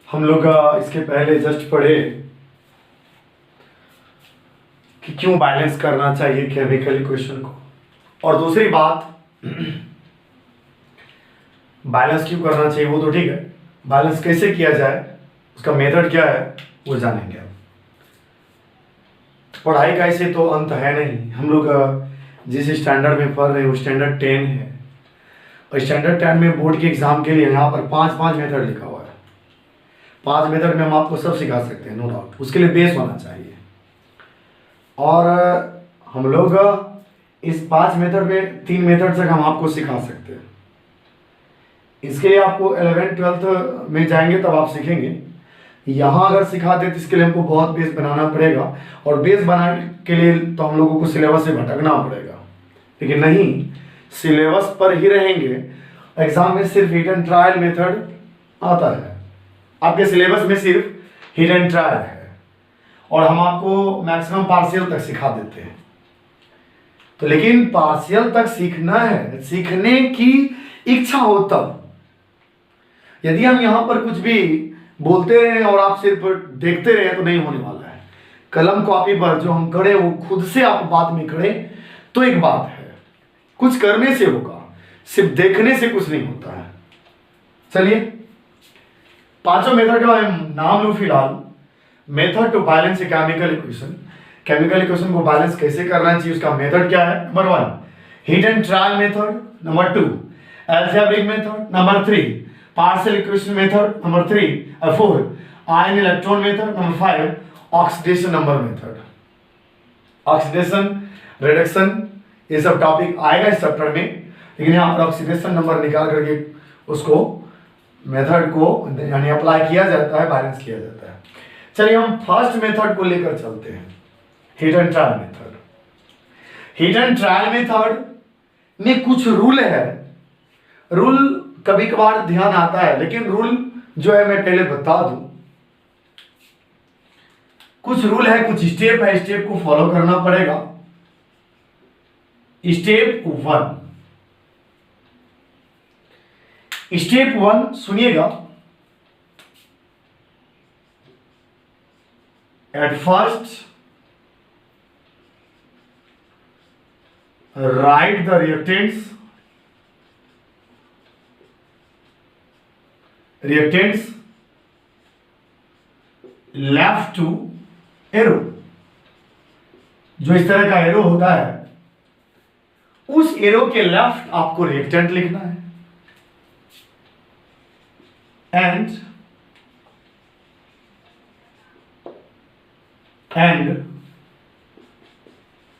हम लोग इसके पहले जस्ट पढ़े कि क्यों बैलेंस करना चाहिए केमिकल इक्वेशन को, और दूसरी बात बैलेंस क्यों करना चाहिए वो तो ठीक है, बैलेंस कैसे किया जाए उसका मेथड क्या है वो जानेंगे। अब पढ़ाई का ऐसे तो अंत है नहीं। हम लोग जिस स्टैंडर्ड में पढ़ रहे हैं वो स्टैंडर्ड 10 है, और स्टैंडर्ड 10 में बोर्ड के एग्जाम के लिए यहाँ पर 5 मेथड लिखा हुआ है। 5 मेथड में हम आपको सब सिखा सकते हैं, नो डाउट। उसके लिए बेस होना चाहिए, और हम लोग इस 5 मेथड में 3 मेथड तक हम आपको सिखा सकते हैं। इसके लिए आपको 11th-12th में जाएंगे तब आप सीखेंगे। यहाँ अगर सिखाते तो इसके लिए हमको बहुत बेस बनाना पड़ेगा, और बेस बनाने के लिए तो हम लोगों को सिलेबस से भटकना पड़ेगा। लेकिन नहीं, सिलेबस पर ही रहेंगे। एग्जाम में सिर्फ हिट एंड ट्रायल मेथड आता है, आपके सिलेबस में सिर्फ हिट एंड ट्रायल है, और हम आपको मैक्सिमम पार्शियल तक सिखा देते हैं। तो लेकिन पार्शियल तक सीखना है, सीखने की इच्छा हो तब। यदि हम यहाँ पर कुछ भी बोलते रहे और आप सिर्फ देखते रहे तो नहीं होने वाला है। कलम कॉपी पर जो हम करें वो खुद से आप बाद में करें तो एक बात है, कुछ करने से होगा, सिर्फ देखने से कुछ नहीं होता है। चलिए 5 मेथड का नाम लो फिलहाल। Method to balance a chemical equation. Chemical equation को बैलेंस कैसे करना चाहिए उसका मेथड क्या है। Number 1 hit and trial method, number 2 algebraic method, number 3 partial equation method, number 4 ion electron method, number 5 oxidation number method. Oxidation, reduction, ये सब topic आएगा इस चैप्टर में, लेकिन यहाँ पर ऑक्सीडेशन नंबर निकाल करके उसको मेथड को यानी अप्लाई किया जाता है, बैलेंस किया जाता है। चलिए हम फर्स्ट मेथड को लेकर चलते हैं, hit and trial method. Hit and trial method में कुछ रूल है। रूल कभी कभार ध्यान आता है, लेकिन रूल जो है मैं पहले बता दूं। कुछ रूल है, कुछ स्टेप है, स्टेप को फॉलो करना पड़ेगा। स्टेप 1 सुनिएगा। At first write the reactants left to arrow. जो इस तरह का एरो होता है उस एरो के लेफ्ट आपको रिएक्टेंट लिखना है, एंड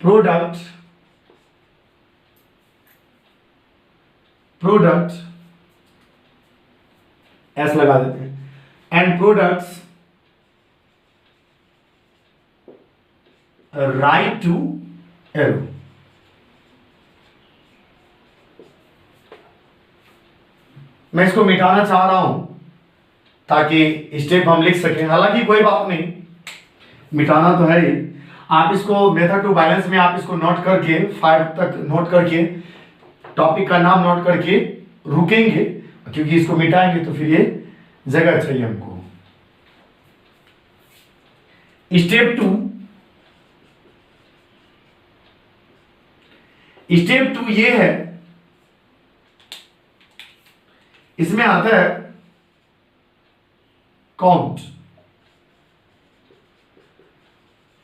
प्रोडक्ट एस लगा देते हैं, and products right to arrow. मैं इसको मिटाना चाह रहा हूं ताकि स्टेप हम लिख सकें, हालांकि कोई बात नहीं, मिटाना तो है ही। आप इसको मेथड टू बैलेंस में आप इसको नोट करके 5 तक नोट करके टॉपिक का नाम नोट करके रुकेंगे, क्योंकि इसको मिटाएंगे तो फिर ये जगह चाहिए हमको। स्टेप 2 ये है, इसमें आता है count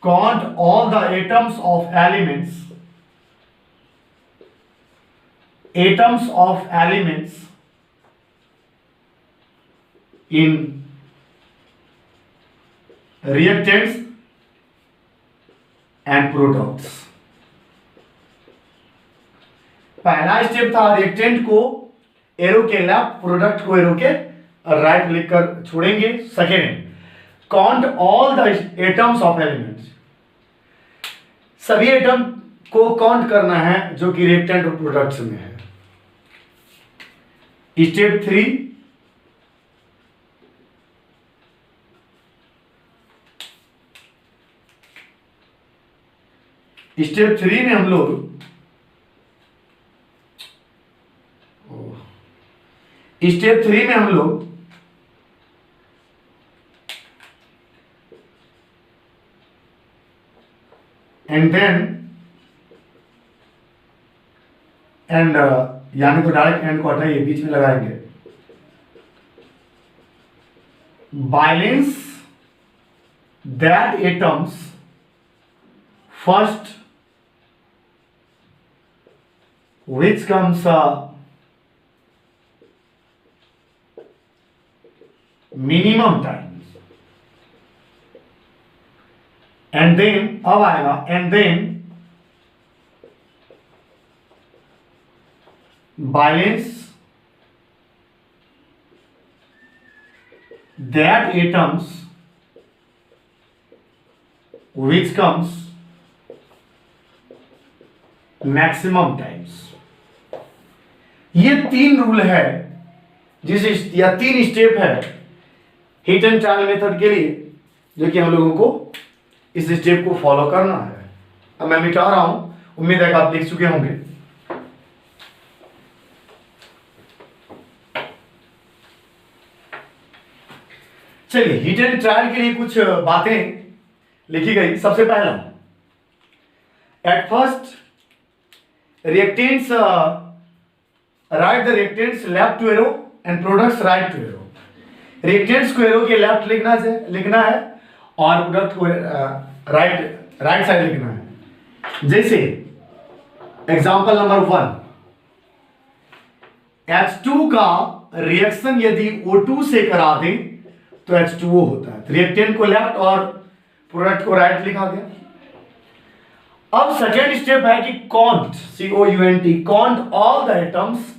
all the atoms of elements in reactants and products। पहला स्टेप था रिएक्टेंट को एरो के लेफ्ट, प्रोडक्ट को एरो के राइट लिखकर छोड़ेंगे। Second count all the atoms of elements, सभी एटम को काउंट करना है जो कि रिएक्टेंट और प्रोडक्ट्स में है। स्टेप 3 में हम लोग स्टेप 3 में हम लोग एंड देन एंड यानी तो डायरेक्ट एंड को हटाइए, बीच में लगाएंगे, balance that atoms first which comes minimum times and then अब आएगा and then balance that atoms which comes maximum times। ये 3 रूल है या 3 स्टेप है हिट एंड ट्रायल मेथड के लिए, जो कि हम लोगों को इस स्टेप को फॉलो करना है। अब मैं मिटा रहा हूं, उम्मीद है कि आप देख चुके होंगे। चलिए, हीट एंड ट्रायल के लिए कुछ बातें लिखी गई। सबसे पहला, at first reactants write the reactants left to arrow and products right to arrow. Reactants को एरो के लेफ्ट लिखना है और प्रोडक्ट को राइट साइड लिखना है। जैसे एग्जांपल नंबर 1, H2 का रिएक्शन यदि O2 से करा दें तो H2O होता है। रिएक्टेंट को लेफ्ट और प्रोडक्ट को राइट लिखा गया। अब सेकेंड स्टेप है कि count, COUNT, count all the atoms,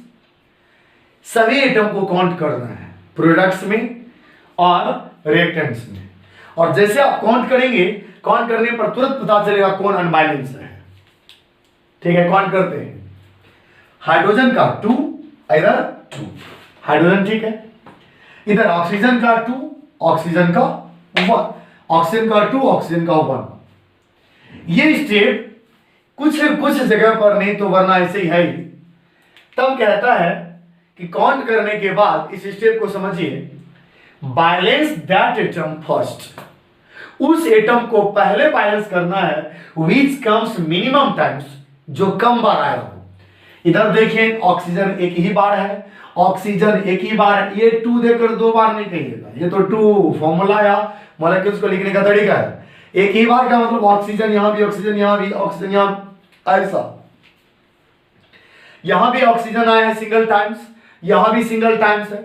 सभी एटम को काउंट करना है प्रोडक्ट्स में और रिएक्टेंट्स में। और जैसे आप काउंट करेंगे, काउंट करने पर तुरंत पता चलेगा कौन अनबैलेंस है। ठीक है, काउंट करते हैं। हाइड्रोजन का 2, इधर 2 हाइड्रोजन, ठीक है। इधर ऑक्सीजन का 2, ऑक्सीजन का 1, ऑक्सीजन का 2, ऑक्सीजन का 1। ये स्टेप कुछ जगह पर नहीं तो वरना ऐसे ही है ही। तब कहता है कि काउंट करने के बाद इस स्टेप को समझिए, बैलेंस दैट एटम फर्स्ट, उस एटम को पहले बैलेंस करना है विच कम्स मिनिमम टाइम्स, जो कम बार आया हो। इधर देखिए ऑक्सीजन एक ही बार है, ऑक्सीजन एक ही बार है। ये 2 देकर 2 बार नहीं कहिएगा, ये तो 2 फॉर्मूला या मॉलिक्यूल्स को लिखने का तरीका है। एक ही बार का मतलब ऑक्सीजन यहां भी, ऑक्सीजन यहां भी, ऑक्सीजन यहां, ऐसा। यहां भी ऑक्सीजन आया है सिंगल टाइम्स, यहां भी सिंगल टाइम्स है।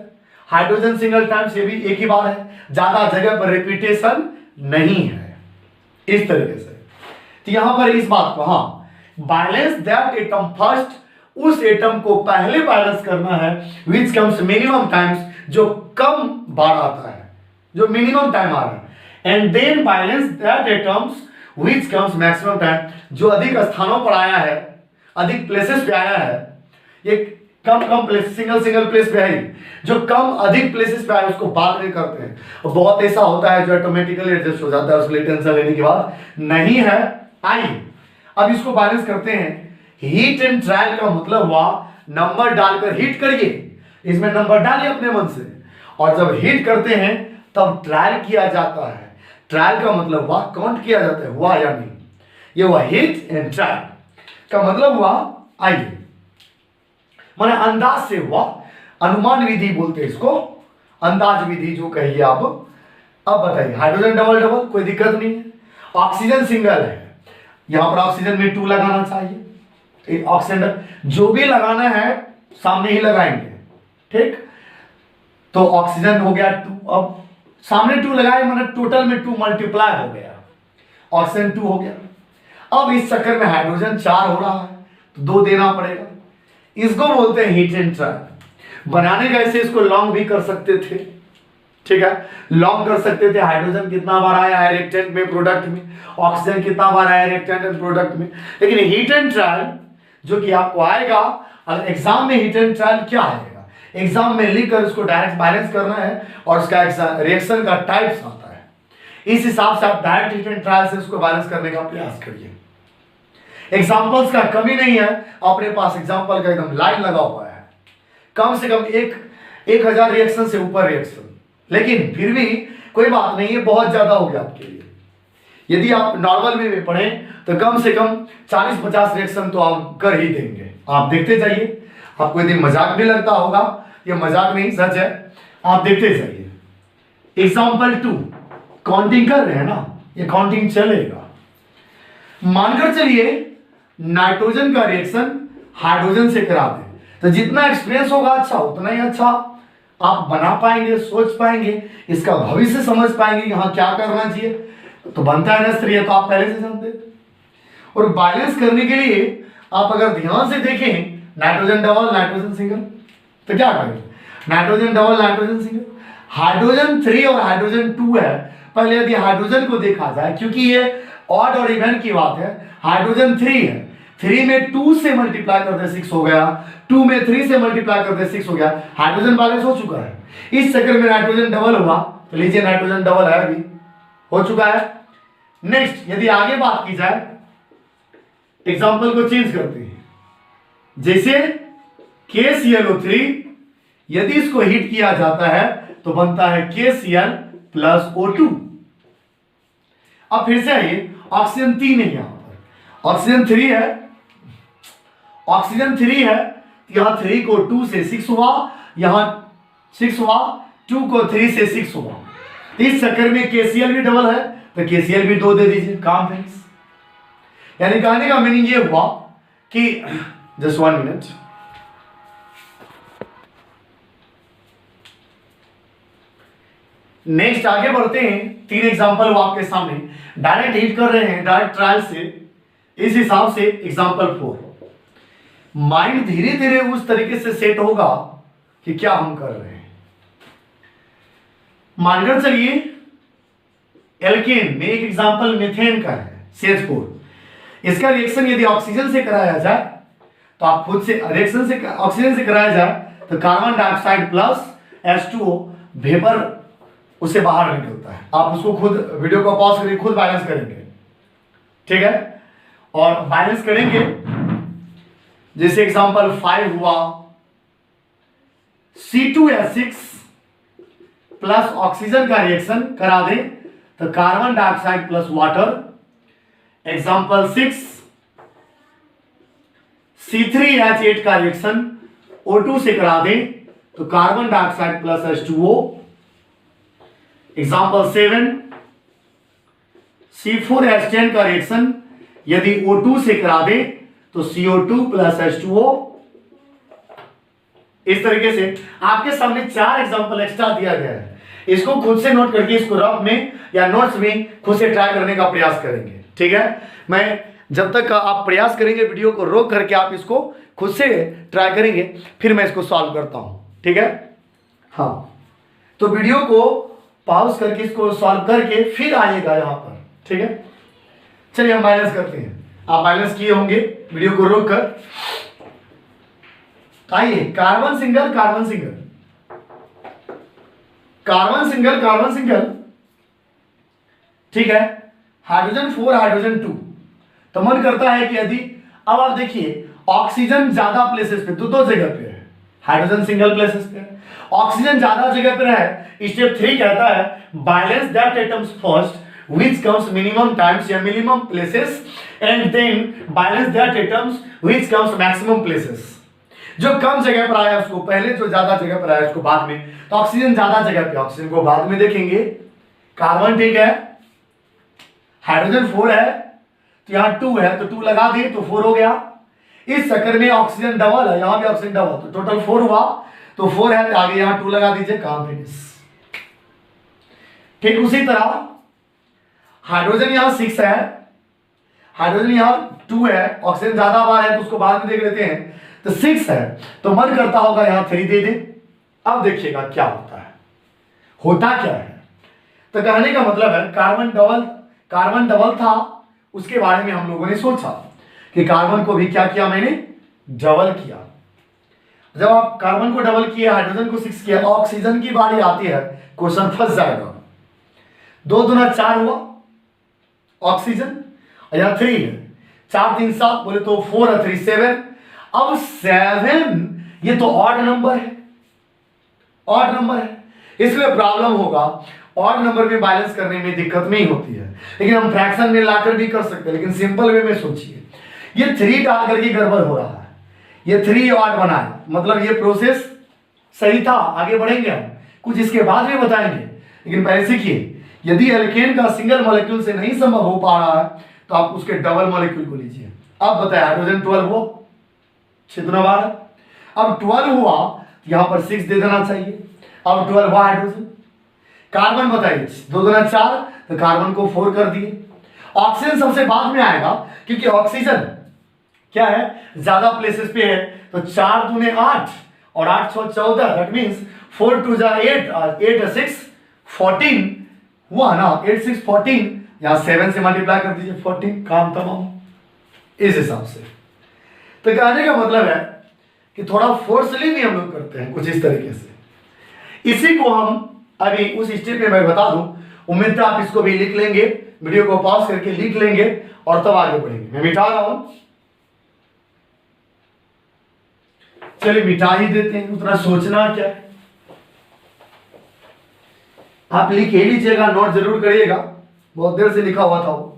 हाइड्रोजन सिंगल टाइम्स, ये भी एक ही बार है। ज्यादा जगह पर रिपीटेशन नहीं है, इस तरीके से। तो यहां पर इस बात को, हाँ, बैलेंस दैट एटम फर्स्ट, उस एटम को पहले बैलेंस करना है विच कम्स मिनिमम टाइम्स, जो कम बार आता है, जो मिनिमम टाइम आ रहा है। And then balance that atoms which comes maximum time, जो अधिक स्थानों पर आया है, अधिक प्लेसेस पे आया है। ये कम प्लेस, सिंगल प्लेस पे है, जो कम अधिक प्लेसेस पे आया उसको बाद में करते हैं। और बहुत ऐसा होता है जो ऑटोमेटिकली एडजस्ट हो जाता है, उसके लिए टेंशन लेने के बाद नहीं है। आइए अब इसको बैलेंस करते हैं। हीट एंड ट्रायल का मतलब हुआ नंबर डालकर हीट करिए, इसमें नंबर डालिए अपने मन से, और जब हीट करते हैं तब ट्रायल किया जाता है। ट्रायल का मतलब हुआ काउंट किया जाता है, हुआ या नहीं। ये हुआ हीट एंड ट्रायल का मतलब हुआ, आइए, माने अंदाज से हुआ, अनुमान विधि बोलते हैं इसको, अंदाज विधि जो कहिए आप। अब बताइए, हाइड्रोजन डबल डबल, कोई दिक्कत नहीं है। ऑक्सीजन सिंगल है, यहां पर ऑक्सीजन में 2 लगाना चाहिए। ऑक्सीजन जो भी लगाना है सामने ही लगाएंगे, ठीक। तो ऑक्सीजन हो गया 2, अब सामने 2 लगाए मतलब टोटल में 2 मल्टीप्लाई हो गया, ऑक्सीजन 2 हो गया। अब इस चक्कर में हाइड्रोजन 4 हो रहा है तो 2 देना पड़ेगा। इसको बोलते हैं हीट एंड ट्रायल। बनाने का ऐसे इसको लॉन्ग भी कर सकते थे, ठीक है, लॉन्ग कर सकते थे। हाइड्रोजन कितना बार आया है रिएक्टेंट में, प्रोडक्ट में, ऑक्सीजन कितना बार आया रिएक्टेंट एंड प्रोडक्ट में। लेकिन हीट एंड ट्रायल जो कि आपको आएगा, अगर एग्जाम में हीट एंड ट्रायल क्या आएगा, एग्जाम में लिखकर उसको डायरेक्ट बैलेंस करना है और उसका रिएक्शन का टाइप्स आता है। इस हिसाब से आप डायरेक्ट हीट एंड ट्रायल से उसको बैलेंस करने का प्रयास करिए। एग्जाम्पल्स का कमी नहीं है, अपने पास एग्जाम्पल का एकदम लाइन लगा हुआ है। कम से कम एक 1000 रिएक्शन से ऊपर रिएक्शन, लेकिन फिर भी कोई बात नहीं है, बहुत ज्यादा हो गया आपके लिए। यदि आप नॉर्मल में पढ़ें तो कम से कम 40-50 रिएक्शन तो आप कर ही देंगे। आप देखते जाइए, आपको यदि मजाक भी लगता होगा, ये मजाक नहीं सच है, आप देखते जाइए। एग्जाम्पल 2, काउंटिंग कर रहे हैं ना, ये काउंटिंग चलेगा। मानकर चलिए नाइट्रोजन का रिएक्शन हाइड्रोजन से करा दें, तो जितना एक्सपीरियंस होगा अच्छा उतना ही अच्छा आप बना पाएंगे, सोच पाएंगे, इसका भविष्य समझ पाएंगे कि हाँ क्या करना चाहिए। तो बनता है ना स्त्री, तो आप पहले से जानते। और बैलेंस करने के लिए आप अगर ध्यान से देखें, नाइट्रोजन डबल नाइट्रोजन सिंगल, तो क्या करेंगे, nitrogen double nitrogen single, hydrogen 3 और हाइड्रोजन 2 है। पहले यदि हाइड्रोजन को देखा जाए, क्योंकि ये ऑड और इवन की बात है, हाइड्रोजन 3 है, 3 में 2 से मल्टीप्लाई करते 6 हो गया, 2 में 3 से मल्टीप्लाई करते 6 हो गया, हाइड्रोजन बैलेंस हो चुका है। इस चक्कर में नाइट्रोजन डबल हुआ, तो लीजिए नाइट्रोजन डबल है, अभी हो चुका है। नेक्स्ट यदि आगे बात की जाए, एग्जांपल को चेंज करते हैं, जैसे KClO3 यदि इसको हीट किया जाता है तो बनता है KCl प्लस O2। अब फिर से आइए, ऑक्सीजन 3 है, यहां पर ऑक्सीजन 3 है, ऑक्सीजन 3 है, यहां 3 को 2 से 6 हुआ, यहां 6 हुआ, 2 को 3 से 6 हुआ। इस चक्कर में KCl भी डबल है, तो KCl भी 2 दे दीजिए, काम फिनिश। यानी कहने का मीनिंग ये हुआ कि जस्ट 1 मिनट, नेक्स्ट आगे बढ़ते हैं। 3 एग्जांपल वो आपके सामने डायरेक्ट हीट कर रहे हैं, डायरेक्ट ट्रायल से, इस हिसाब से एग्जांपल 4। माइंड धीरे धीरे उस तरीके से सेट होगा कि क्या हम कर रहे हैं। मानकर चलिए एल्केन में एक एग्जांपल मीथेन का है, CH4। इसका रिएक्शन यदि ऑक्सीजन से कराया जाए तो आप खुद से रिएक्शन से ऑक्सीजन से कराया जाए तो carbon dioxide plus H2O vapour उससे बाहर निकलता है। आप उसको खुद वीडियो को पॉज करके खुद बैलेंस करेंगे, ठीक है। और बैलेंस करेंगे, जैसे एग्जांपल 5 हुआ, C2H6 प्लस ऑक्सीजन का रिएक्शन करा दे तो carbon dioxide plus water. Example 6 C3H8 का रिएक्शन O2 से करा दे तो carbon dioxide plus H2O। Example 7 C4H10 का रिएक्शन यदि O2 से करा दे तो CO2 प्लस H2O। इस तरीके से आपके सामने 4 एग्जांपल एक्स्ट्रा दिया गया है। इसको खुद से नोट करके इसको रफ में या नोट्स में खुद से ट्राई करने का प्रयास करेंगे, ठीक है। मैं जब तक आप प्रयास करेंगे, वीडियो को रोक करके आप इसको खुद से ट्राई करेंगे, फिर मैं इसको सॉल्व करता हूं, ठीक है। हाँ, तो वीडियो को पॉज करके इसको सॉल्व करके फिर आइएगा यहां पर, ठीक है। चलिए हम बैलेंस करते हैं। आप बैलेंस किए होंगे वीडियो को रोक कर। आइए, carbon single carbon single, carbon single carbon single, ठीक है। हाइड्रोजन 4 हाइड्रोजन 2, तो मन करता है कि यदि, अब आप देखिए ऑक्सीजन ज्यादा प्लेसेस पे, दो जगह पे है, हाइड्रोजन सिंगल प्लेसेस पे है, ऑक्सीजन ज्यादा जगह पे है। स्टेप 3 कहता है balance that atoms first which comes minimum times या minimum places and then balance that atoms which comes maximum places। जो कम जगह पर आया उसको पहले, जो ज्यादा जगह पर आया उसको बाद में। तो ऑक्सीजन ज्यादा जगह पे, ऑक्सीजन को बाद में देखेंगे। कार्बन ठीक है, हाइड्रोजन 4 है, तो यहां 2 है तो 2 लगा दिए तो 4 हो गया। इस चक्कर में ऑक्सीजन डबल है, यहां भी ऑक्सीजन डबल, तो टोटल 4 हुआ, तो 4 है तो आगे यहां 2 लगा दीजिए, काम फिनिश। ठीक उसी तरह हाइड्रोजन यहां 6 है, हाइड्रोजन यहां 2 है, ऑक्सीजन ज्यादा बार है तो उसको बाद में देख लेते हैं, तो 6 है, तो मन करता होगा यहां 3 दे दे। अब देखिएगा क्या होता है, होता क्या है। तो कहने का मतलब है कार्बन डबल था, उसके बारे में हम लोगों ने सोचा कि कार्बन को भी क्या किया, मैंने डबल किया। जब आप कार्बन को डबल किया, हाइड्रोजन को 6 किया, ऑक्सीजन की बारी आती है, क्वेश्चन फंस जाएगा। 2 दूना 4 हुआ ऑक्सीजन, और यहां 3 है, 4 3 7 बोले तो 4 3 7। अब 7 ये तो ऑड नंबर है, ऑड नंबर है, इसलिए प्रॉब्लम होगा। ऑड नंबर में बैलेंस करने में दिक्कत नहीं होती है, लेकिन हम फ्रैक्शन में लाकर भी कर सकते हैं। लेकिन सिंपल वे में सोचिए, ये 3 डाल करके गड़बड़ हो रहा है, ये 3 ऑड बनाया, मतलब ये प्रोसेस सही था। आगे बढ़ेंगे हम, कुछ इसके बाद भी बताएंगे, लेकिन पहले सीखिए। यदि एल्केन का सिंगल मॉलिक्यूल से नहीं संभव हो पा रहा है तो आप उसके डबल मॉलिक्यूल को लीजिए। अब बताया हाइड्रोजन 12 हो, 6 दूना 12, अब 12 हुआ, यहां पर 6 दे देना चाहिए। अब 12 हुआ हाइड्रोजन। कार्बन बताइए, 2 दूना 4, तो कार्बन को 4 कर दिए। ऑक्सीजन सबसे बाद में आएगा, क्योंकि ऑक्सीजन क्या है, ज्यादा प्लेसेस पे है, तो 4 दूने 8 और 8 6 14, दैट मींस 4 2 जा 8 और 8 6 14 हुआ ना, 8 6 14, यहां 7 से मल्टीप्लाई कर दीजिए 14, काम तमाम इस हिसाब से। तो कहने का मतलब है कि थोड़ा फोर्सली भी हम लोग करते हैं कुछ इस तरीके से। इसी को हम अभी उस स्टेप में मैं बता दूं, उम्मीद है आप इसको भी लिख लेंगे, वीडियो को पॉज करके लिख लेंगे और तब आगे बढ़ेंगे। मैं मिटा रहा हूं, चलिए मिटा ही देते हैं, उतना सोचना क्या है। आप लिख ही लीजिएगा, नोट जरूर करिएगा, बहुत देर से लिखा हुआ था वो।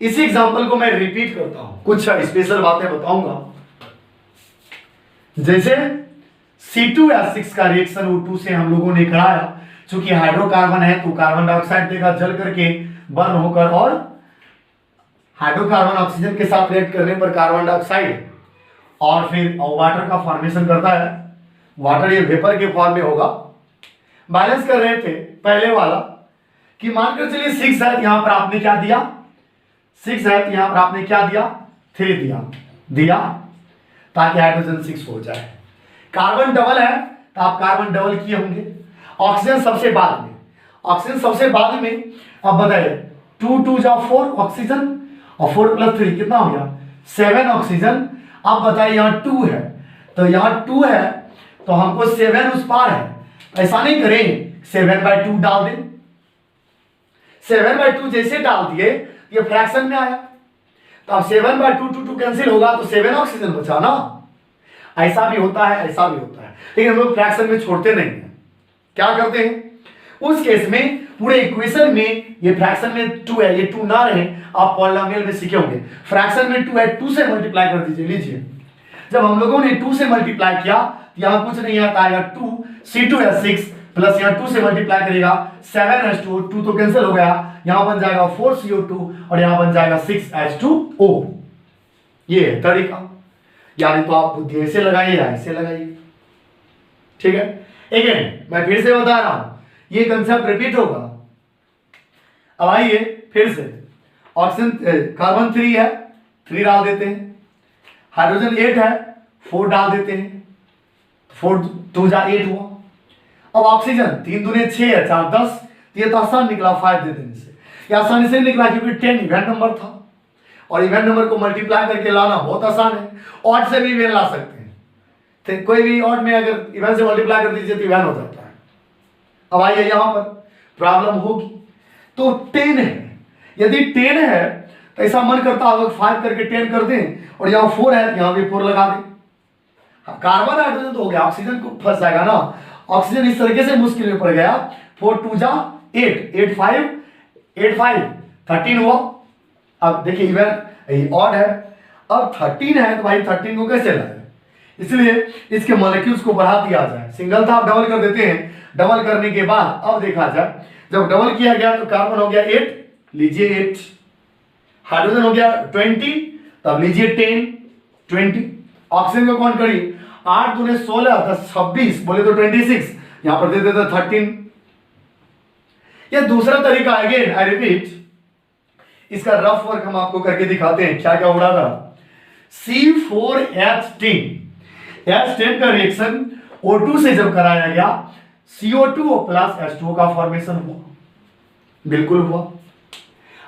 इसी एग्जांपल को मैं रिपीट करता हूं, कुछ स्पेशल बातें बताऊंगा। जैसे C2H6 का रिएक्शन O2 से हम लोगों ने कराया, चूंकि हाइड्रोकार्बन है तो कार्बन डाइऑक्साइड देगा जल करके बर्न होकर, और हाइड्रोकार्बन ऑक्सीजन के साथ रिएक्ट करने पर कार्बन डाइऑक्साइड और फिर वाटर का फॉर्मेशन करता है। वाटर ये वेपर के फॉर्म में होगा। बैलेंस कर रहे थे पहले वाला कि मानकर चलिए 6 है, यहां पर आपने क्या दिया, 6 है, यहां पर आपने क्या दिया, 3 दिया ताकि हाइड्रोजन 6 हो जाए। कार्बन डबल है तो आप कार्बन डबल किए होंगे। ऑक्सीजन सबसे बाद में, ऑक्सीजन सबसे बाद में। अब बताइए 2 2 जा 4 ऑक्सीजन और 4 + 3 कितना हो गया, 7 ऑक्सीजन। अब बताइए यहाँ 2 है, तो यहाँ 2 है तो हमको 7 उस पार है, ऐसा नहीं करें 7/2 डाल दें। 7/2 जैसे डाल दिए ये फ्रैक्शन में आया, तो अब 7/2 2 2 कैंसिल होगा तो 7 ऑक्सीजन बचा ना। ऐसा भी होता है, ऐसा भी होता है, लेकिन हम लोग फ्रैक्शन में छोड़ते नहीं हैं। क्या करते हैं उस केस में, पूरे इक्वेशन में ये फ्रैक्शन में 2 है, ये 2 ना रहे, आप पॉलिनोमियल में सीखे होंगे। फ्रैक्शन में 2 है, 2 से मल्टीप्लाई कर दीजिए। लीजिए, जब हम लोगों ने 2 से मल्टीप्लाई किया, यहां कुछ नहीं आता है, 2 C2H6 प्लस यहाँ 2 से मल्टीप्लाई करेगा 7H2, 2 तो कैंसिल हो गया, यहां बन जाएगा 4CO2 और यहां बन जाएगा 6H2O। ये है तरीका, यानी तो आप बुद्धि ऐसे लगाइए या ऐसे लगाइए, ठीक है। अगेन मैं फिर से बता रहा हूं, ये कंसेप्ट रिपीट होगा। अब आइए फिर से, ऑक्सीजन कार्बन 3 है, 3 डाल देते हैं। हाइड्रोजन 8 है, 4 डाल देते हैं, 4 2 जा 8 हुआ। अब ऑक्सीजन 3 दूने 6 है, 4 10, ये तो आसान निकला 5 दे देने से। ये आसानी से निकला क्योंकि 10 इवेंट नंबर था, और इवेंट नंबर को मल्टीप्लाई करके लाना बहुत आसान है। ऑड से भी इवेंट ला सकते हैं, तो कोई भी ऑड में अगर इवेंट से मल्टीप्लाई कर दीजिए तो इवेंट हो जाता है। अब आइए यहां पर प्रॉब्लम होगी, तो 10 है, यदि 10 है तो ऐसा मन करता है 5 करके 10 कर दें, और यहाँ 4 है यहाँ भी 4 लगा दें। कार्बन हाइड्रोजन तो हो गया, ऑक्सीजन को फंस जाएगा ना। ऑक्सीजन इस तरीके से मुश्किल में पड़ गया, 4 2 जा 8 8 5 13 हुआ। अब देखिए इवेंट ऑड है, अब 13 है तो भाई 13 को कैसे लाए, इसलिए इसके मॉलिक्यूल्स को बढ़ा दिया जाए। सिंगल था, आप डबल कर देते हैं। डबल करने के बाद अब देखा जाए, जब डबल किया गया तो कार्बन हो गया 8, लीजिए 8, हाइड्रोजन हो गया 20, तब लीजिए 10 20। ऑक्सीजन को कौन करिए, 8 दूने 16 10 26, बोले तो 26, यहां पर दे देते 13। यह दूसरा तरीका, अगेन आई रिपीट, इसका रफ वर्क हम आपको करके दिखाते हैं। क्या क्या उड़ा था, C4H10, H10 का रिएक्शन O2 से जब कराया गया, CO2 प्लस H2O का फॉर्मेशन हुआ, बिल्कुल हुआ।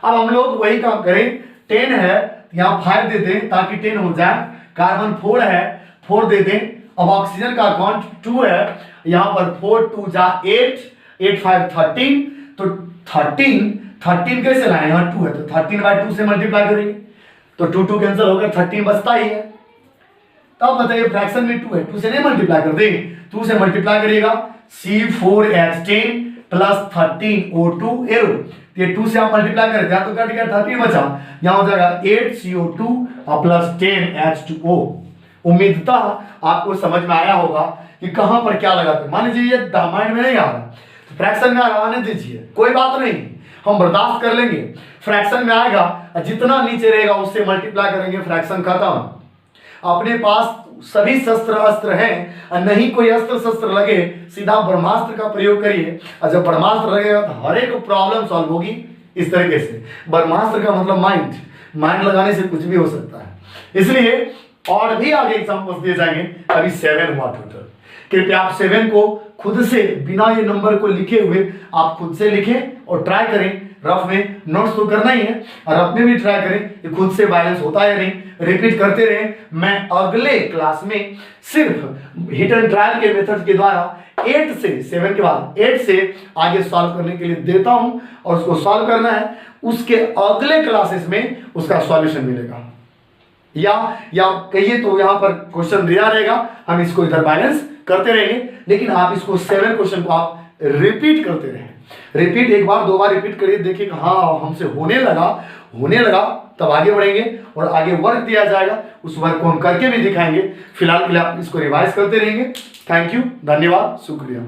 अब हम लोग वही काम करें, 10 है यहां 5 दे दें ताकि 10 हो जाए। कार्बन 4 है, 4 दे दें। अब ऑक्सीजन का काउंट 2 है, यहां पर 4 2 जा 8 8 5 13, तो 13 कैसे लाए, यहां 2 है तो 13/2 से मल्टीप्लाई करेंगे तो 2 2 कैंसिल हो गया, 13 बचता ही है। तब बताइए फ्रैक्शन में 2 है, 2 से नहीं मल्टीप्लाई कर देंगे, 2 से मल्टीप्लाई करिएगा C4H10 प्लस 13O2 एरो, ये 2 से आप मल्टीप्लाई करें तो कट गया 13 बचा, यहाँ हो जाएगा 8CO2 प्लस 10H2O। उम्मीदता आपको समझ में आया होगा कि कहां पर क्या लगाते। मान लीजिए ये माइंड में नहीं आ रहा तो फ्रैक्शन में आने दीजिए, कोई बात नहीं, हम बर्दाश्त कर लेंगे। फ्रैक्शन में आएगा, जितना नीचे रहेगा उससे मल्टीप्लाई करेंगे, फ्रैक्शन खत्म। अपने पास सभी शस्त्र अस्त्र हैं और नहीं कोई अस्त्र शस्त्र लगे, सीधा ब्रह्मास्त्र का प्रयोग करिए, और जब ब्रह्मास्त्र लगेगा तो हर एक प्रॉब्लम सॉल्व होगी इस तरीके से। ब्रह्मास्त्र का मतलब माइंड, माइंड लगाने से कुछ भी हो सकता है। इसलिए और भी आगे एग्जाम्पल्स दिए जाएंगे। अभी 7 हुआ टोटल। कृपया आप 7 को खुद से बिना ये नंबर को लिखे हुए आप खुद से लिखें और ट्राई करें। रफ में नोट्स तो करना ही है और रफ में भी ट्राई करें कि खुद से बैलेंस होता है या नहीं, रिपीट करते रहें। मैं अगले क्लास में सिर्फ हिट एंड ट्रायल के मेथड के द्वारा 8 से 7 के बाद 8 से आगे सॉल्व करने के लिए देता हूं और उसको सॉल्व करना है। उसके अगले क्लासेस में उसका सॉल्यूशन मिलेगा, या कहिए तो यहां पर क्वेश्चन दिया रहेगा, हम इसको इधर बैलेंस करते रहेंगे। लेकिन आप इसको 7 क्वेश्चन को आप रिपीट करते रहें। रिपीट एक बार 2 बार रिपीट करिए, देखिए हाँ हमसे होने लगा तब आगे बढ़ेंगे और आगे वर्क दिया जाएगा, उस वर्क को हम करके भी दिखाएंगे। फिलहाल के लिए आप इसको रिवाइज करते रहेंगे। थैंक यू, धन्यवाद, शुक्रिया।